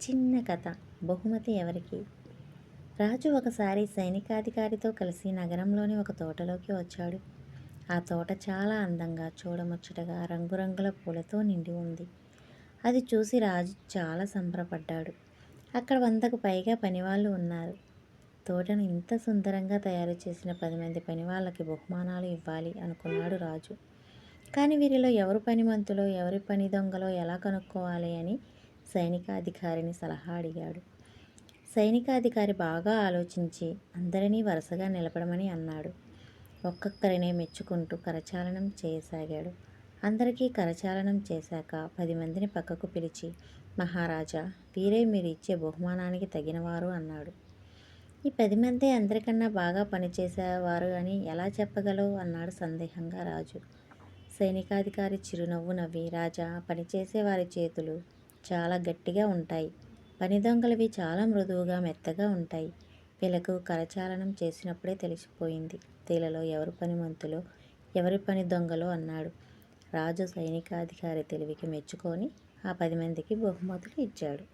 చిన్న కథ. బహుమతి ఎవరికి? రాజు ఒకసారి సైనికాధికారితో కలిసి నగరంలోని ఒక తోటలోకి వచ్చాడు. ఆ తోట చాలా అందంగా, చూడముచ్చటగా, రంగురంగుల పూలతో నిండి ఉంది. అది చూసి రాజు చాలా సంబరపడ్డాడు. అక్కడ 100కు పైగా పనివాళ్ళు ఉన్నారు. తోటను ఇంత సుందరంగా తయారు చేసిన 10 మంది పనివాళ్ళకి బహుమానాలు ఇవ్వాలి అనుకున్నాడు రాజు. కానీ వీరిలో ఎవరు పనిమంతులో, ఎవరి పని దొంగలో ఎలా కనుక్కోవాలి అని సైనికాధికారిని సలహా అడిగాడు. సైనికాధికారి బాగా ఆలోచించి అందరినీ వరుసగా నిలబడమని అన్నాడు. ఒక్కొక్కరినే మెచ్చుకుంటూ కరచాలనం చేయసాగాడు. అందరికీ కరచాలనం చేశాక 10 మందిని పక్కకు పిలిచి, మహారాజా, వీరే మీరు ఇచ్చే బహుమానానికి తగినవారు అన్నాడు. ఈ 10 మంది అందరికన్నా బాగా పనిచేసేవారు అని ఎలా చెప్పగలవు అన్నాడు సందేహంగా రాజు. సైనికాధికారి చిరునవ్వు నవ్వి, రాజా, పనిచేసే వారి చేతులు చాలా గట్టిగా ఉంటాయి. పని దొంగలవి చాలా మృదువుగా, మెత్తగా ఉంటాయి. వీళ్ళకు కరచాలనం చేసినప్పుడే తెలిసిపోయింది వీళ్ళలో ఎవరు పనిమంతులో, ఎవరి పని దొంగలో అన్నాడు. రాజు సైనికాధికారి తెలివికి మెచ్చుకొని ఆ 10 మందికి బహుమతులు ఇచ్చాడు.